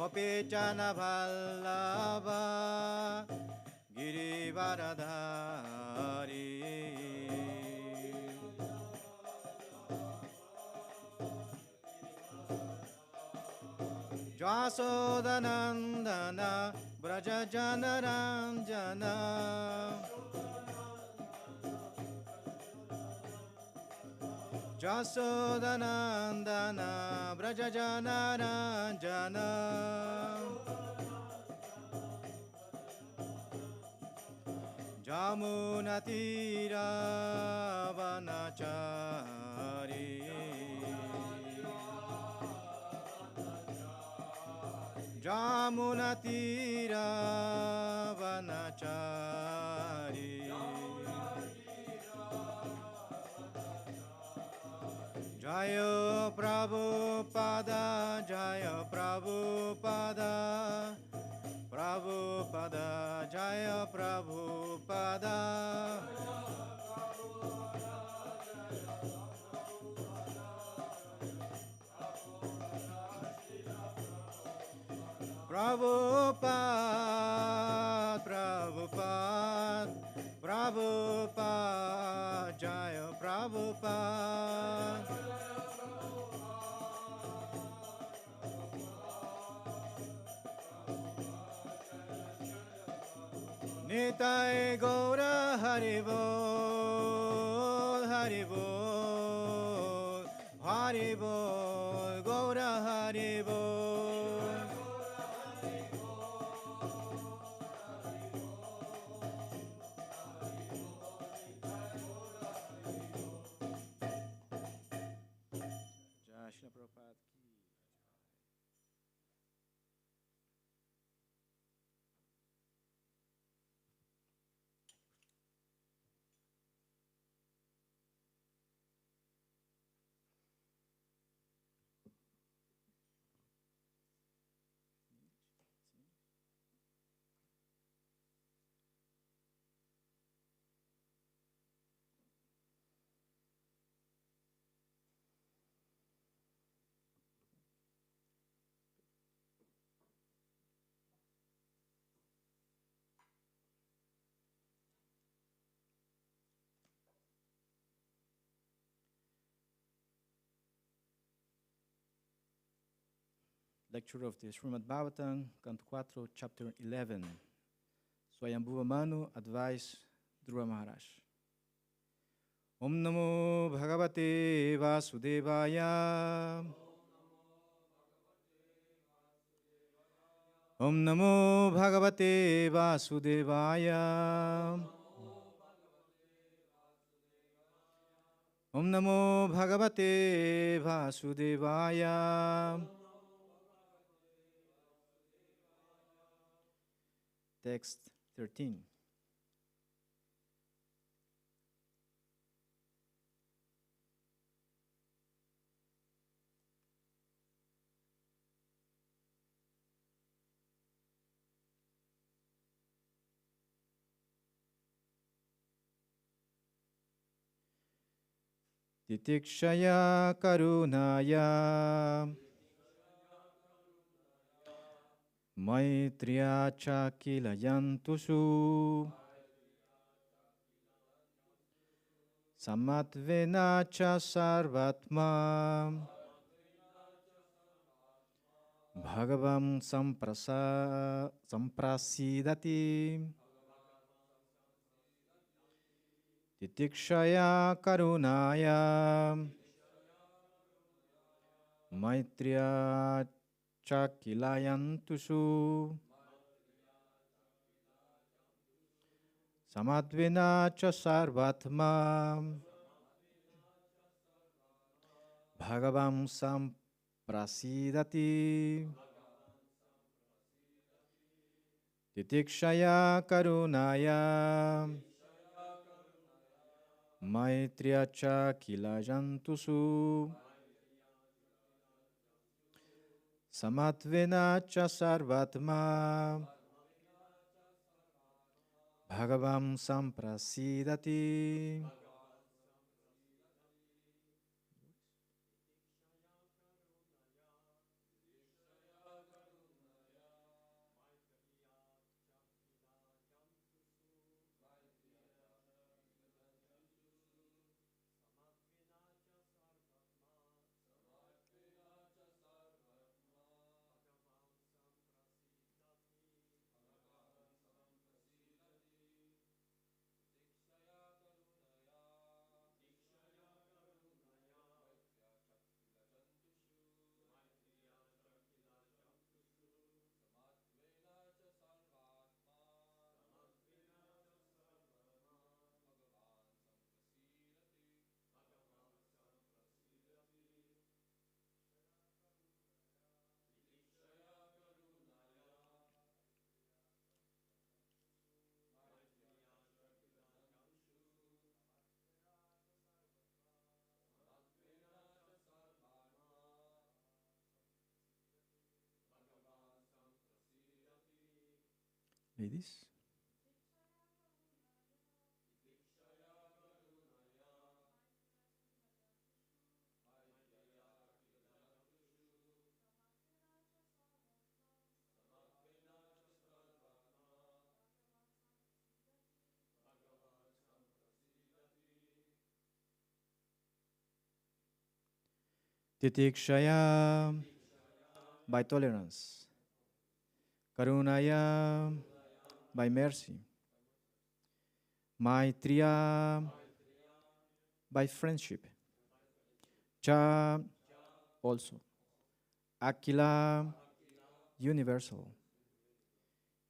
Gopijana Vallabha Girivaradhari Jasodanandana Brajajana Ranjana Jasodanandana Brajajana Ranjana Jamunatira Vanachari Jamunatira Vanachari Jaya Prabhupada Jaya Prabhupada Prabhupada Jaya Prabhupada Prabhupada Prabhupada Prabhupada Jaya Prabhupada Nitai Gaura Haribol Haribol Haribol Gaura Haribol Jai Shri Prabhupada ki Lecture of the Srimad Bhagavatam, Canto 4, Chapter 11. Swayambhuva Manu, Advice, Dhruva Maharaj. Om Namo Bhagavate Vasudevaya. Om Namo Bhagavate Vasudevaya. Om Namo Bhagavate Vasudevaya. Text 13. Titikshaya karunaya Maitriya cha kilayantusu Samatvena cha sarvatma Bhagavam samprasidati Titikshaya karunaya Maitriya Chakilayantusu Samadvina cha sarvatma Bhagavam samprasidati Titikshaya karunaya Maitriya Chakilayantusu Samatvena cha sarvatma Bhagavam samprasidati Ladies? Titikshaya, by tolerance. Karunaya, by mercy. Maitriya, by friendship. Cha, also. Akila, universal.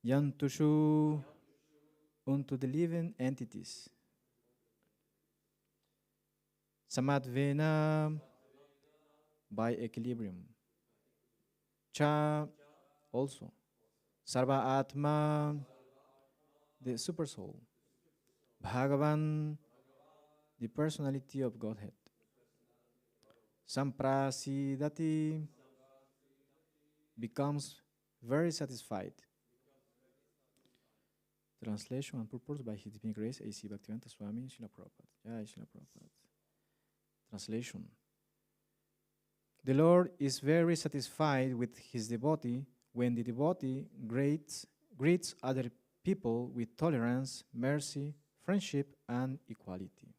Yantushu, unto the living entities. Samadvena, by equilibrium. Cha, also. Sarva Atma, the Supersoul. Bhagavan, the personality of Godhead. Samprasidati, becomes very satisfied. Translation and purport by His Divine Grace A.C. Bhaktivedanta Swami Srila Prabhupada. Jai Srila Prabhupada. Translation. The Lord is very satisfied with his devotee when the devotee greets other people with tolerance, mercy, friendship, and equality.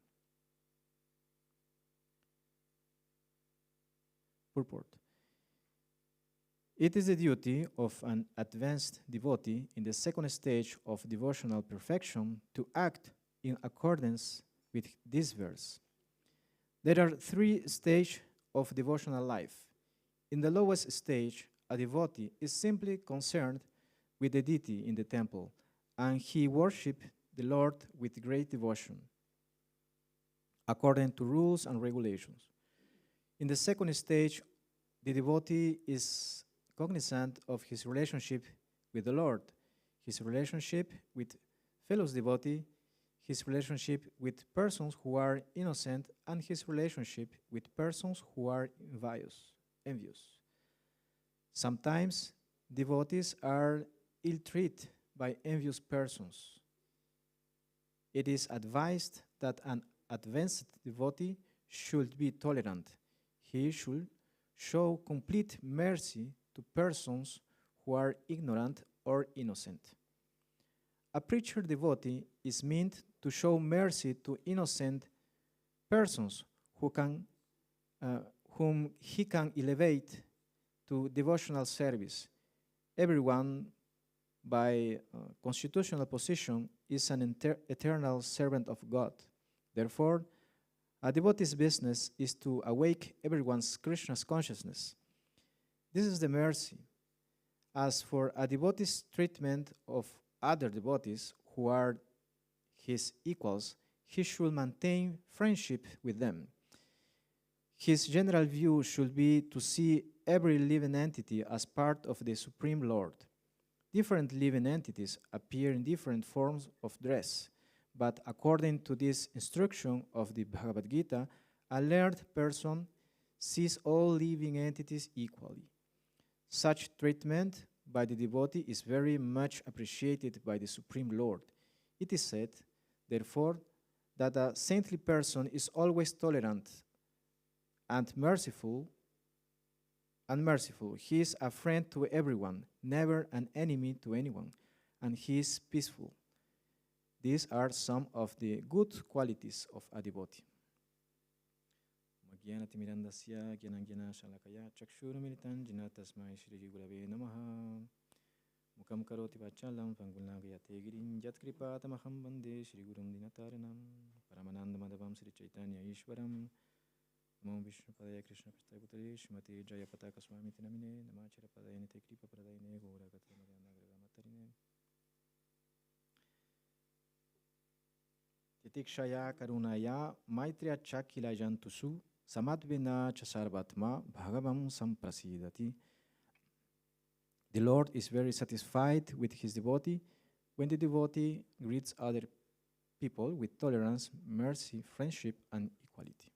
Purport. It is the duty of an advanced devotee in the second stage of devotional perfection to act in accordance with this verse. There are 3 stages of devotional life. In the lowest stage, a devotee is simply concerned with the deity in the temple, and he worships the Lord with great devotion, according to rules and regulations. In the second stage, the devotee is cognizant of his relationship with the Lord, his relationship with fellow devotees, his relationship with persons who are innocent, and his relationship with persons who are envious. Sometimes devotees are ill-treated by envious persons. It is advised that an advanced devotee should be tolerant. He should show complete mercy to persons who are ignorant or innocent. A preacher devotee is meant to show mercy to innocent persons whom he can elevate to devotional service. Everyone, by constitutional position, is an eternal servant of God. Therefore, a devotee's business is to awake everyone's Krishna's consciousness. This is the mercy. As for a devotee's treatment of other devotees who are his equals, he should maintain friendship with them. His general view should be to see every living entity as part of the Supreme Lord. Different living entities appear in different forms of dress, but according to this instruction of the Bhagavad Gita, a learned person sees all living entities equally. Such treatment by the devotee is very much appreciated by the Supreme Lord. It is said, therefore, that a saintly person is always tolerant and merciful. He is a friend to everyone, never an enemy to anyone, and he is peaceful. These are some of the good qualities of a devotee. Magyanatimirandasya gyanangyana shalakaya chakshurumilitan jinatasmai Shri Gurave Namaha Mukam karoti vachalam pangulnagayate girim yatkripa tamaham bande Shri Gurum dinataranam Paramananda madhavam Sri Caitanya Ishwaram Namo Vishnu Padaya Krishna Prasthaya Bhutale Shrimati Jaya Pataka Swami Tinamine Namachara Padaya Nite Kripa Pradayane Gauragatra Madhyanagra Matarine Titikshaya Karunaya Maitriya Chakila Jantusu Samadvina Chasarvatma Bhagavam Samprasidati. The Lord is very satisfied with his devotee when the devotee greets other people with tolerance, mercy, friendship, and equality.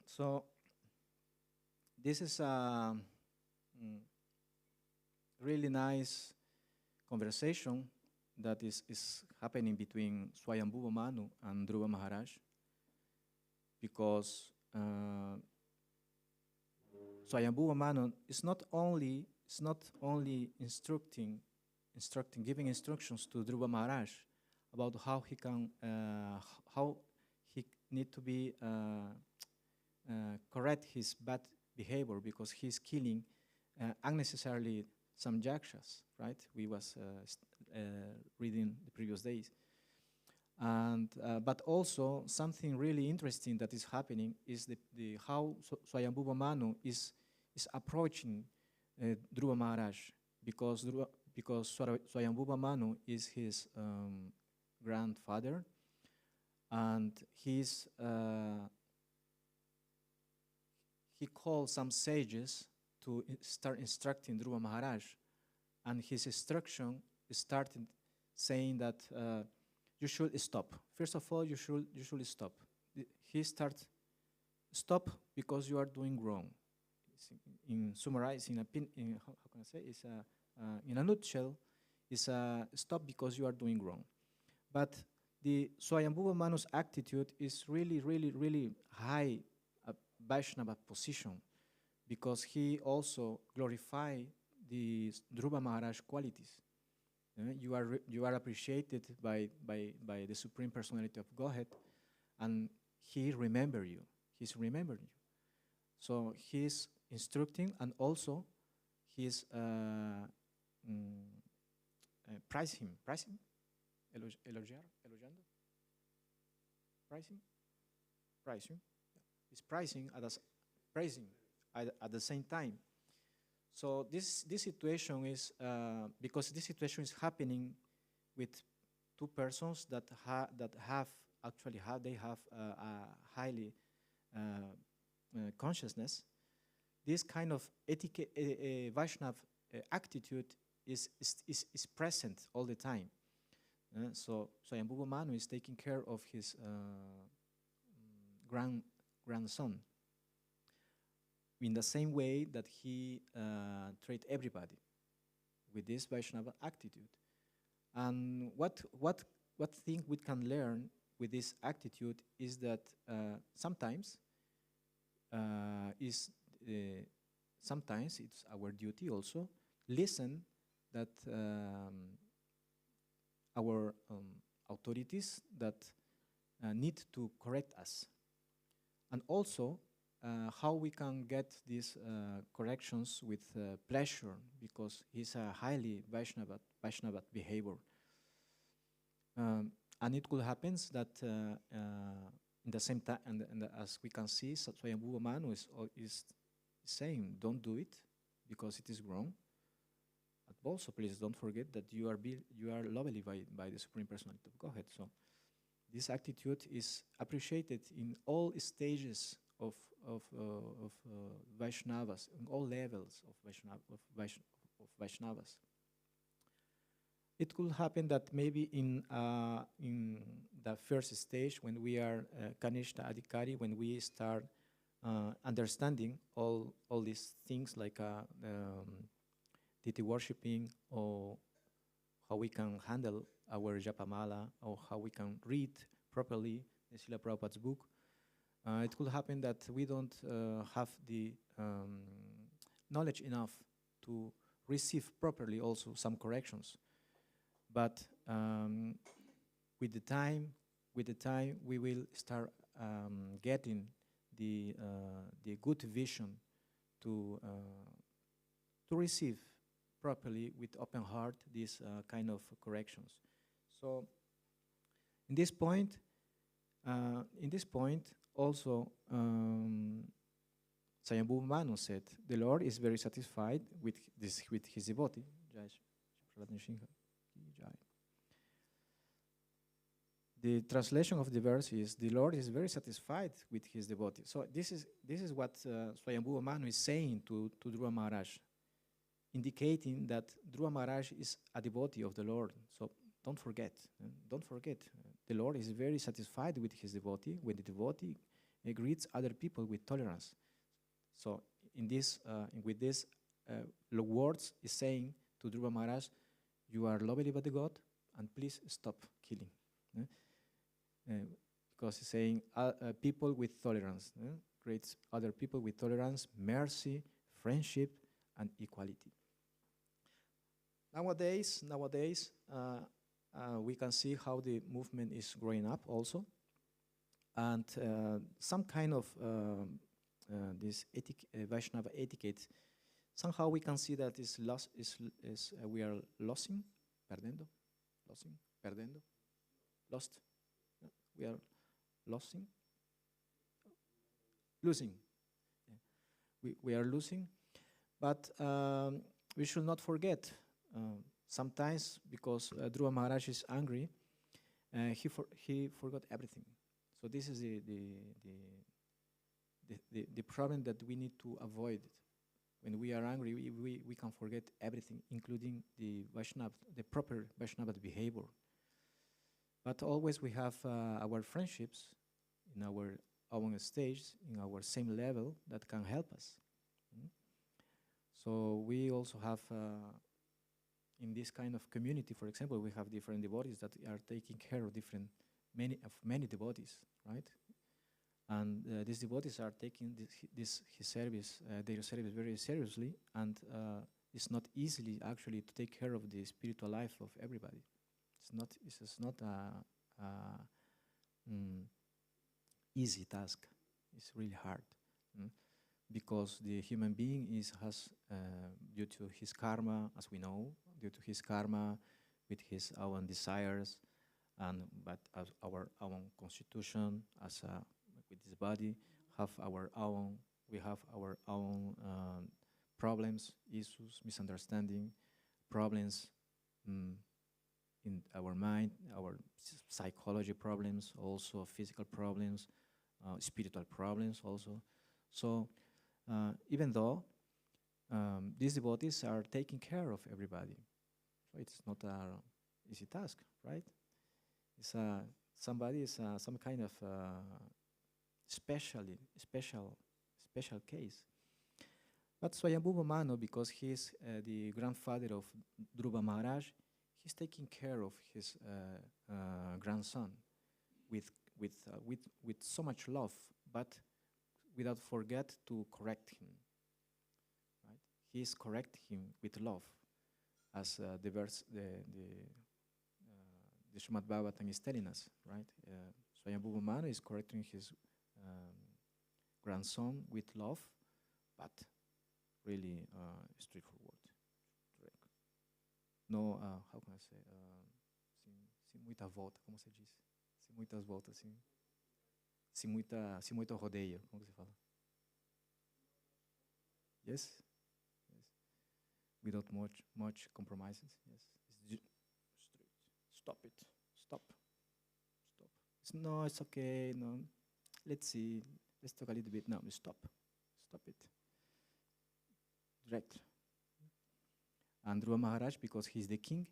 So, this is a really nice conversation that is happening between Swayambhuva Manu and Dhruva Maharaj, because Swayambhuva Manu is not only giving instructions to Dhruva Maharaj about how he can how he need to be correct his bad behavior, because he's killing unnecessarily some yakshas, right? We was reading the previous days. And but also something really interesting that is happening is the how Swayambhuva Manu is approaching Dhruva Maharaj, because Swayambhuva Manu is his grandfather, and he called some sages to start instructing Dhruva Maharaj, and his instruction started saying that you should stop. First of all, you should stop. He starts, stop because you are doing wrong. In summarizing, how can I say? In a nutshell, is stop because you are doing wrong. But the Swayambhuva Manu's attitude is really, really, really high Vaishnava position, because he also glorify the Dhruva Maharaj qualities. You are appreciated by the Supreme Personality of Godhead, and he remember you. He's remembered you. So he's instructing, and also he's praising, elogiando, praising. He's praising at the same time. So this situation is because this situation is happening with two persons that have a highly consciousness. This kind of etiquette, Vaishnav attitude is present all the time. So Swayambhuva Manu is taking care of his grandson in the same way that he treat everybody with this Vaishnava attitude. And what thing we can learn with this attitude is that sometimes it's our duty also listen that our authorities that need to correct us, and also how we can get these corrections with pleasure, because he's a highly Vaishnava behavior. And it could happen that in the same time, and as we can see, Swayambhuva Manu is saying, don't do it because it is wrong. But also, please don't forget that you are lovely by the Supreme Personality of Godhead. So this attitude is appreciated in all stages of Vaishnavas, in all levels of Vaishnavas. It could happen that maybe in the first stage, when we are Kanishta Adhikari, when we start understanding all these things like deity worshipping, or how we can handle our Japamala, or how we can read properly the Srila Prabhupada's book, it could happen that we don't have the knowledge enough to receive properly also some corrections. But with the time, we will start getting the good vision to receive properly with open heart these kind of corrections. So in this point also, Swayambhuva Manu said, the Lord is very satisfied with his devotee. The translation of the verse is, the Lord is very satisfied with his devotee. So this is what Swayambhuva Manu is saying to Dhruva Maharaj, indicating that Dhruva Maharaj is a devotee of the Lord. So don't forget, the Lord is very satisfied with his devotee when the devotee greets other people with tolerance. So in this, with these words, is saying to Dhruva Maharaj, you are lovely by the God, and please stop killing. Because he's saying people with tolerance, creates other people with tolerance, mercy, friendship, and equality. Nowadays, we can see how the movement is growing up also, and some kind of this Vaishnava etiquette. Somehow we can see that we are losing, perdendo, lost. We are losing, losing. We are losing, but we should not forget. Sometimes, because Dhruva Maharaj is angry, he forgot everything. So this is the problem that we need to avoid. When we are angry, we can forget everything, including the Vaishnava, the proper Vaishnava behavior. But always we have our friendships in our own stage, in our same level, that can help us. So we also have, in this kind of community, for example, we have different devotees that are taking care of many devotees, right? And these devotees are taking his service, their service very seriously, and it's not easily actually to take care of the spiritual life of everybody. It's not a easy task. It's really hard, because the human being has due to his karma, as we know, due to his karma, with his own desires, but as our own constitution, with this body, we have our own problems, issues, misunderstanding, problems in our mind, our psychology problems, also physical problems, spiritual problems also. So even though these devotees are taking care of everybody, so it's not an easy task, right? It's some kind of special case. But Swayambhuva Mano, because he's the grandfather of Dhruva Maharaj, he's taking care of his grandson with so much love, but without forget to correct him. Right? He's correcting him with love, as the Srimad Bhagavatam is telling us, right? Swayambhuva Mano is correcting his grandson with love, but really straightforward. No, how can I say? Sem muita volta, como se diz? Sem muitas voltas, sem muito rodeio, como se fala? Yes? Yes. Without much compromises, yes. It's straight. Stop it. Stop. No, it's okay. No, let's see. Let's talk a little bit. No, stop. Stop it. Direct. And Dhruva Maharaj, because he's the king,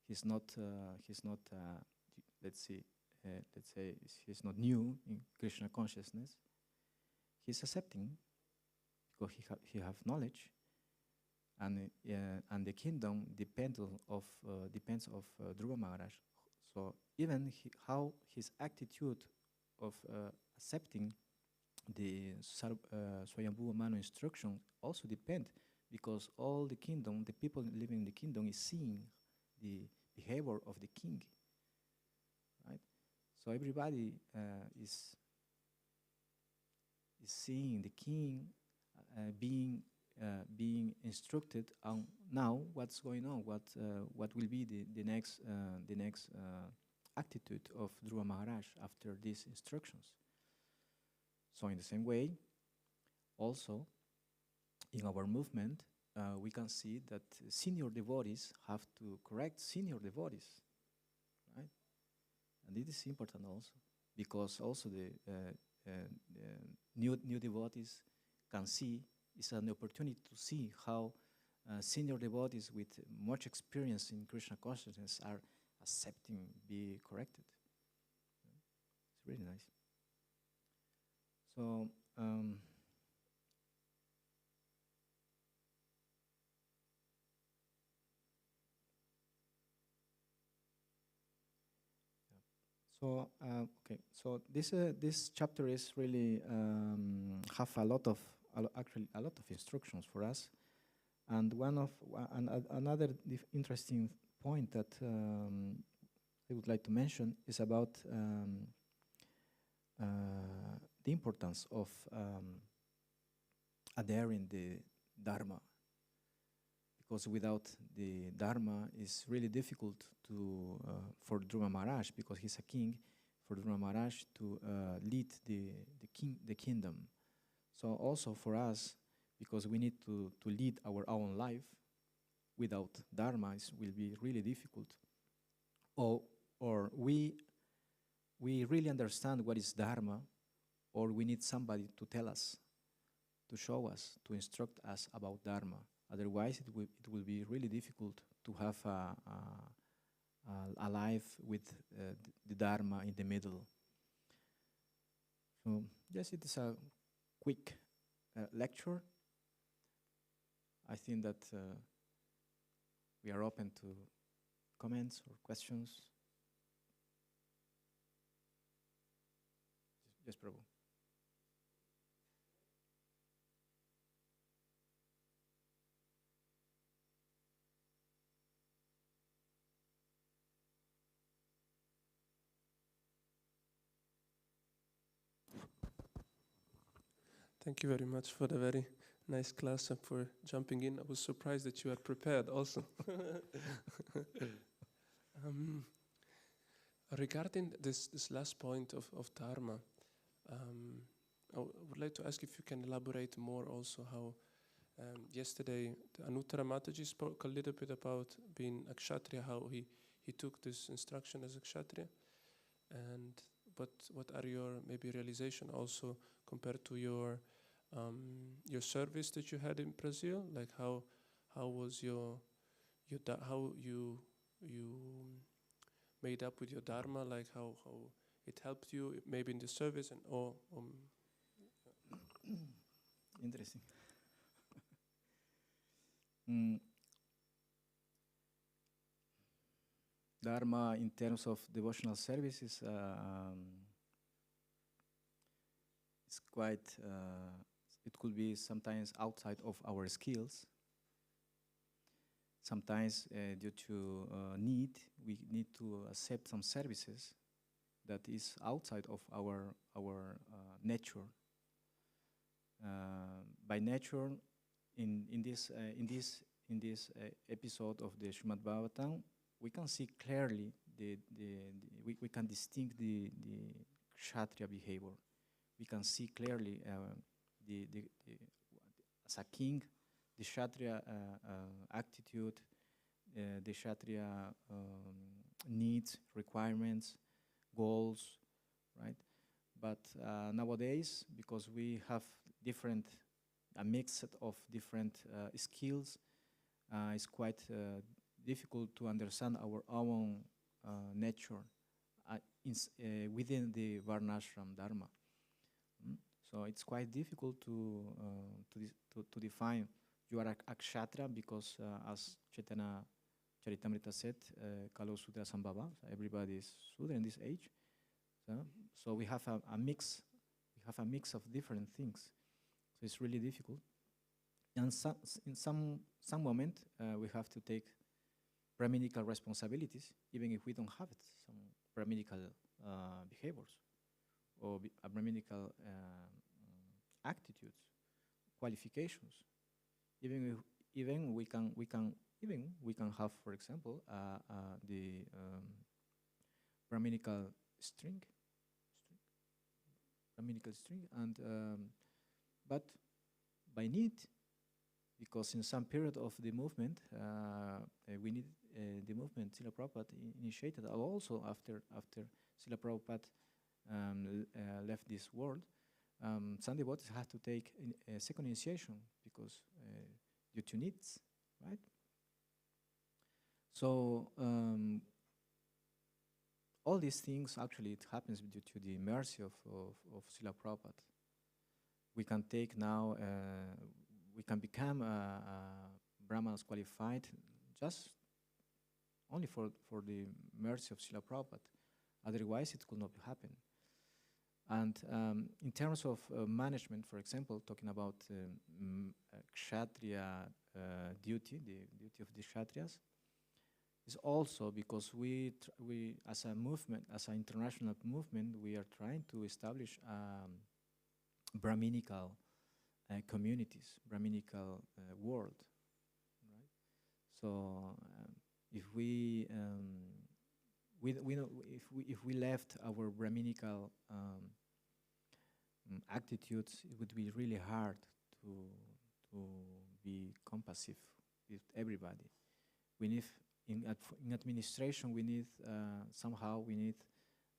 he's not. Let's say he's not new in Krishna consciousness. He's accepting because he have knowledge, and the kingdom depends of Dhruva Maharaj. So even how his attitude of accepting the Swayambhuva Mano instruction also depend, because all the kingdom, the people living in the kingdom, is seeing the behavior of the king, right? So everybody is seeing the king being instructed on now what's going on, what will be the next attitude of Dhruva Maharaj after these instructions. So in the same way, also in our movement, we can see that senior devotees have to correct senior devotees, right? And it is important also, because also the new devotees can see, it's an opportunity to see how senior devotees with much experience in Krishna consciousness are accepting, be corrected. It's really nice. So, So okay, so this chapter is really have a lot of actually a lot of instructions for us, and another interesting point that I would like to mention is about the importance of adhering the Dharma, because without the Dharma it's really difficult to for Dhruva Maharaj, because he's a king, for Dhruva Maharaj to lead the kingdom. So also for us, because we need to lead our own life, without Dharma it will be really difficult. Or we really understand what is Dharma, or we need somebody to tell us, to show us, to instruct us about Dharma. Otherwise, it will be really difficult to have a life with the Dharma in the middle. So yes, it is a quick lecture. I think that we are open to comments or questions. Yes, Prabhu. Thank you very much for the very nice class and for jumping in. I was surprised that you had prepared also. Regarding this last point of Dharma, I would like to ask if you can elaborate more also how yesterday Anuttara Mataji spoke a little bit about being a Kshatriya, how he took this instruction as a Kshatriya, and what are your maybe realization also compared to your service that you had in Brazil? Like how was how you made up with your Dharma, like how it helped you maybe in the service and or Interesting. Dharma in terms of devotional service is quite, it could be sometimes outside of our skills. Sometimes due to need, we need to accept some services that is outside of our nature. By nature, in this episode of the Srimad Bhagavatam, we can see clearly we can distinguish the Kshatriya behavior. We can see clearly as a king, the Kshatriya attitude, the Kshatriya needs, requirements, goals, right? But nowadays, because we have a mix of different skills, it's quite difficult to understand our own nature within the Varnashram Dharma. So it's quite difficult to define you are a Kshatriya because, as Chaitanya Charitamrita said, Kalo Sudra Sambhava, everybody is Sudra in this age. So we have a mix. We have a mix of different things. So it's really difficult. And in some moment, we have to take brahminical responsibilities, even if we don't have it, some brahminical behaviors or brahminical attitudes, qualifications. Even we can have, for example, the brahminical string, and but by need, because in some period of the movement, we need the movement Srila Prabhupada initiated. Also after Srila Prabhupada left this world, some devotees had to take a second initiation because due to needs, right? So all these things, actually, it happens due to the mercy of Srila Prabhupada. We can take now, we can become Brahmanas qualified just only for the mercy of Srila Prabhupada. Otherwise, it could not happen. And in terms of management, for example, talking about Kshatriya duty, the duty of the Kshatriyas, is also because we as a movement, as an international movement, we are trying to establish Brahminical communities, Brahminical world, right? So if we know if we left our Brahminical attitudes, it would be really hard to be compassive with everybody. We need in administration. We need somehow we need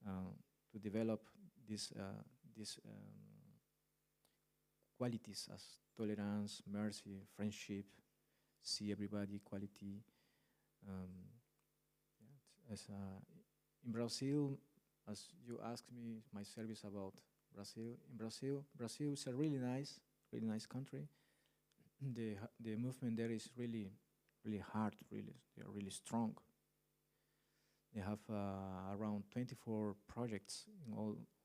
to develop these qualities as tolerance, mercy, friendship, see everybody, equality. In Brazil, as you asked me, my service about Brazil. In Brazil is a really nice country. The movement there is really hard. They are really strong. They have around 24 projects in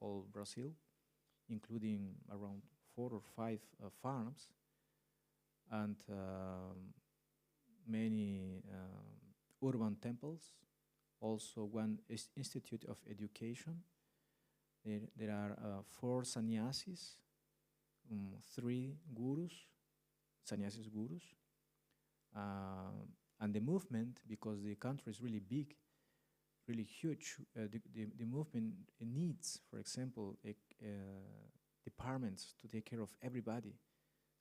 all Brazil, including around 4 or 5 farms, and many urban temples. Also, one institute of education. There are 4 sannyasis, 3 gurus, sannyasis gurus, and the movement, because the country is really big, really huge. The movement needs, for example, departments to take care of everybody.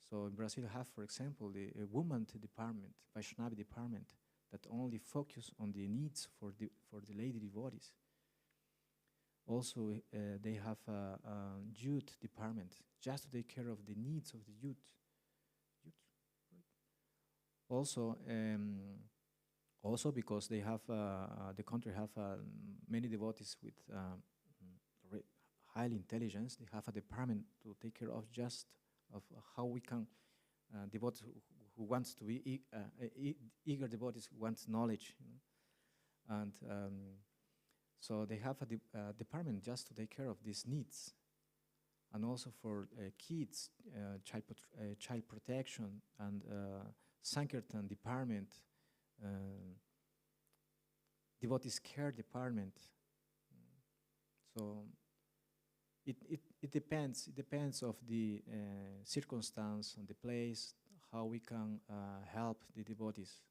So in Brazil have, for example, the woman department, Vaishnava department, that only focus on the needs for the lady devotees. Also, they have a youth department just to take care of the needs of the youth. Also, because they have the country have many devotees with high intelligence, they have a department to take care of just of how we can devotees who wants to be eager devotees who wants knowledge, and so they have a department just to take care of these needs, and also for kids, child protection, and Sankirtan department, devotees care department. So it depends. It depends of the circumstance and the place, how we can help the devotees.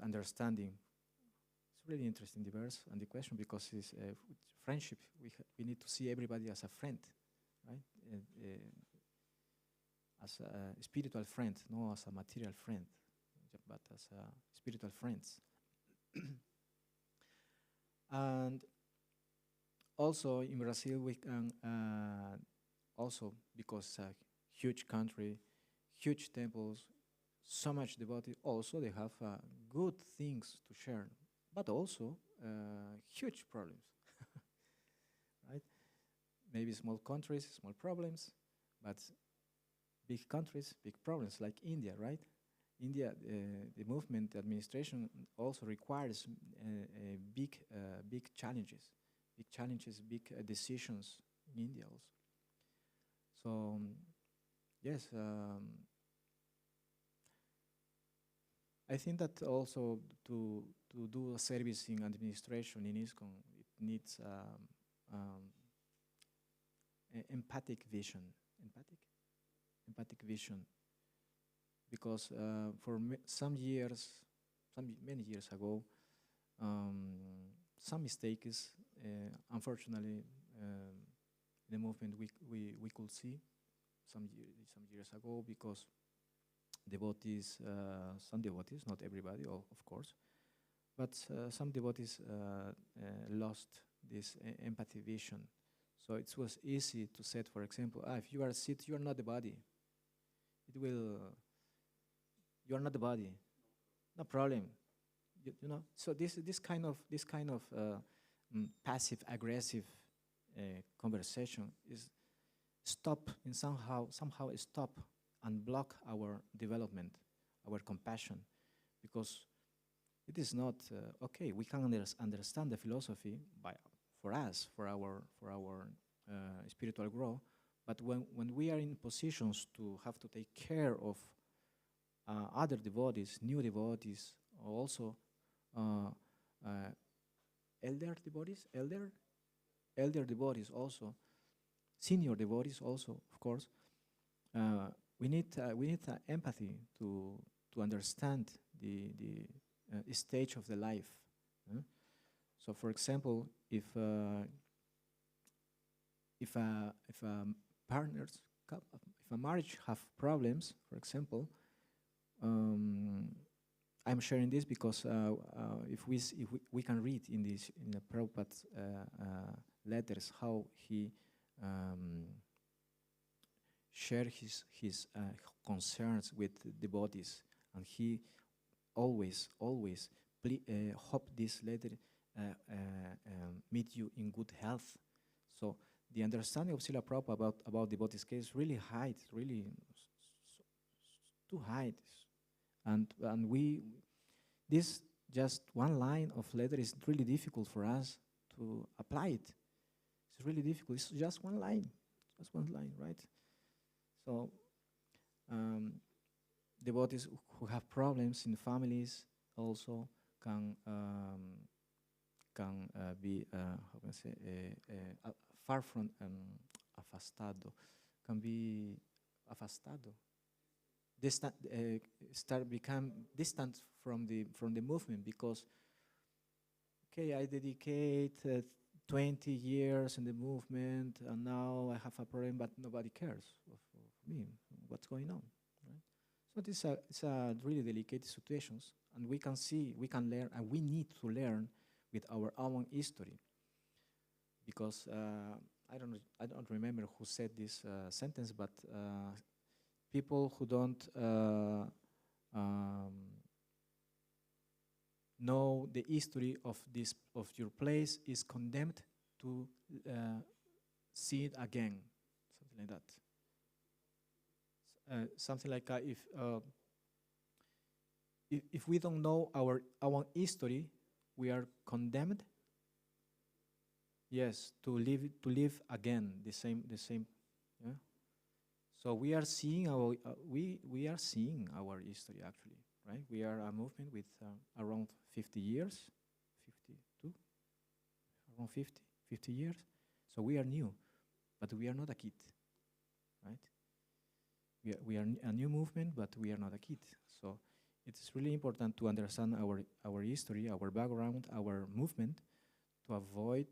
Understanding. It's really interesting, the verse and the question, because it's friendship. We need to see everybody as a friend, right? As a spiritual friend, not as a material friend, but as spiritual friends. And also in Brazil, we can also, because it's a huge country, huge temples, so much devotee. Also, they have good things to share, but also huge problems. Right? Maybe small countries, small problems, but big countries, big problems, like India, right? India, the movement, the administration also requires big challenges, big decisions in India also. So, yes, I think that also to do a service in administration in ISKCON, it needs empathic vision. Empathic vision. Because for many years ago, some mistakes, unfortunately, in the movement we could see some years ago, because devotees, some devotees, not everybody, of course, but some devotees lost this empathy vision. So it was easy to say, for example, if you are sick, you are not the body. You are not the body. No problem. You know. So this kind of passive aggressive conversation is stop and somehow stop and block our development, our compassion, because it is not okay. We can understand the philosophy for us, for our spiritual growth, but when we are in positions to have to take care of other devotees, new devotees, or also elder devotees, elder devotees also, senior devotees also, of course. We need empathy to understand the stage of the life. So, for example, if partners, if a marriage have problems, for example, I'm sharing this because if we can read in the Prabhupada's letters how he share his concerns with devotees, and he always hope this letter meet you in good health. So the understanding of Srila Prabhupada about devotees' case really too high, and this just one line of letter is really difficult for us to apply it. It's really difficult. It's just one line, right? So devotees who have problems in families also can be how can I say far from afastado, can be afastado, distant, become distant from the movement, because okay, I dedicate 20 years in the movement, and now I have a problem, but nobody cares of me. What's going on? Right? So it's a really delicate situations, and we can learn, and we need to learn with our own history, because I don't remember who said this sentence, but people who don't know the history of your place is condemned to see it again, something like that. Something like if we don't know our history, we are condemned, yes, to live again the same. Yeah? So we are seeing our we are seeing our history, actually, right? We are a movement with around 50 years, 52, around 50 years. So we are new, but we are not a kid, right? We are a new movement, but we are not a kid. So it's really important to understand our history, our background, our movement, to avoid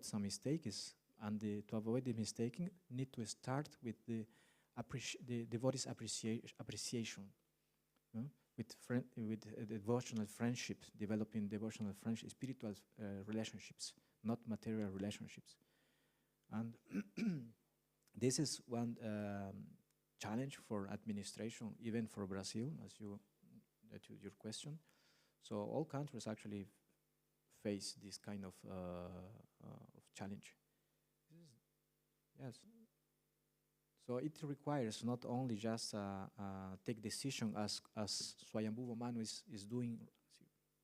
some mistakes, and to avoid the mistaking, need to start with the devotee's appreciation, with devotional friendships, developing devotional friendships, spiritual relationships, not material relationships, and this is one challenge for administration, even for Brazil, as your question. So all countries actually face this kind of challenge. Yes. So it requires not only just take decision as Swayambhuva Manu is doing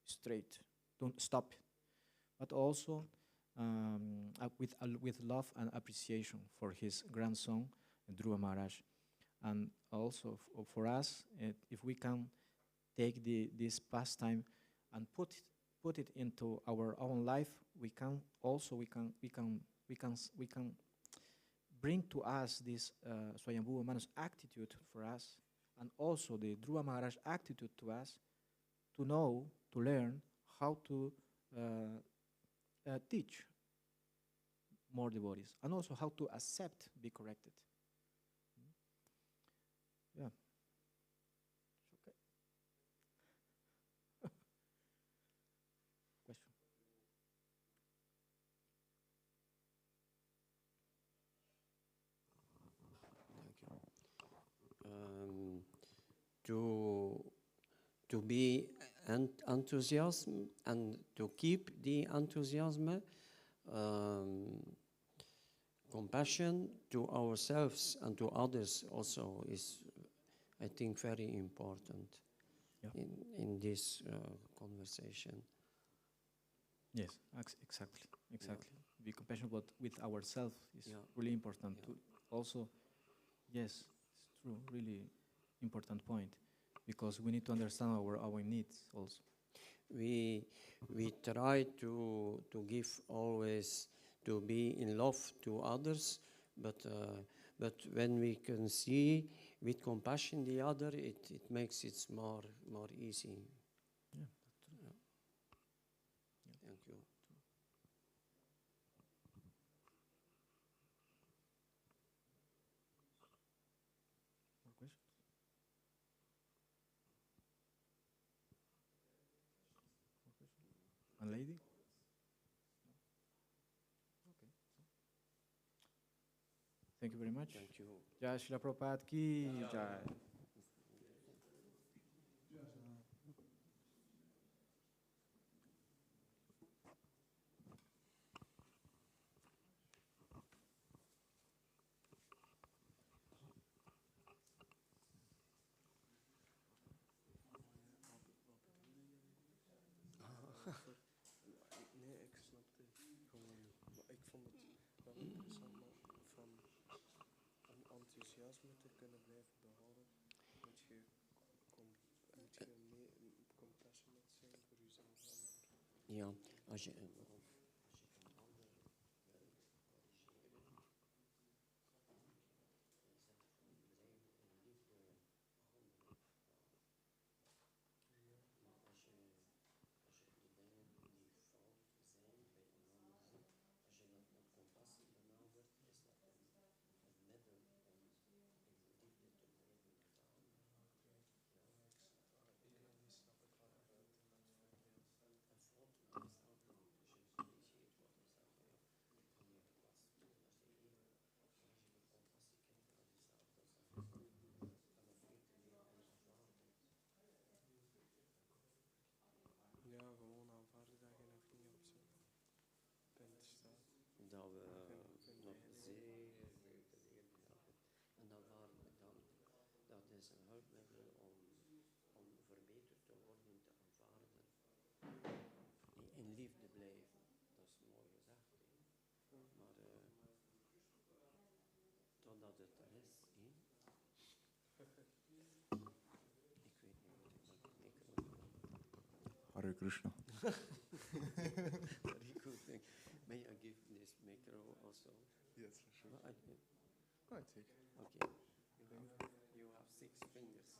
straight, don't stop, but also with love and appreciation for his grandson, Dhruva Maharaj. And also for us, if we can take this pastime and put it into our own life, we can bring to us this Swayambhuva Manu's attitude for us, and also the Dhruva Maharaj attitude to us, to know, to learn how to teach more devotees, and also how to accept, be corrected. Yeah. Okay. Question. Thank you. To be enthusiasm and to keep the enthusiasm, compassion to ourselves and to others also is, I think, very important. Yeah. in this conversation. Yes, exactly. Be compassionate with ourselves is Yeah. really important. Yeah. To also, yes, it's true. Really important point, because we need to understand our needs also. We try to give always to be in love to others, but when we can see with compassion the other, it makes it more easy. Yeah. Yeah. Thank you. More questions? And lady? Okay. Thank you very much. Thank you. Jai Shri Prabhupada ki jai. Nee, ik snapte gewoon. Maar ik vond het wel interessant, maar van om enthousiasme te kunnen blijven behouden, moet je compassionate zijn voor jezelf. Ja, als je Ja, gewoon aanvaarden dat je nog niet op zo'n punt staat. dat we Punt nog eindigen. zeer geleerd hebben. En dat is een hulpmiddel om verbeterd te worden, te aanvaarden. In liefde blijven, dat is mooi gezegd. Hè. Maar totdat het er is. Hè. Ik weet niet wat ik met de micro doe. Hare Krishna. Very good thing. May I give this micro also? Yes, sure. No, I take. okay. You have 6 fingers.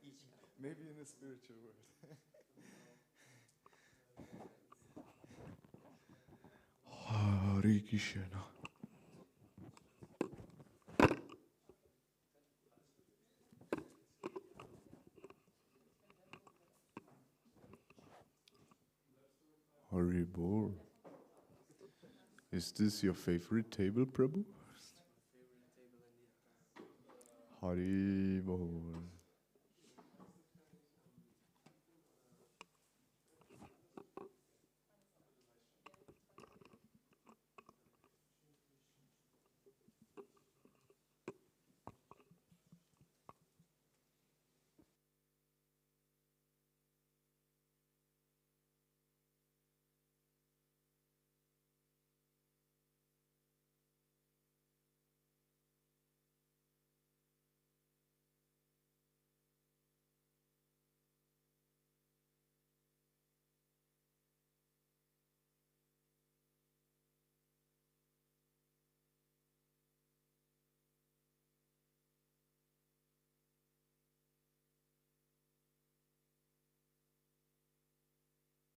Each hand. Maybe in a spiritual world. Hare Krishna. Hare Bol. Is this your favorite table, Prabhu? Hare Bol.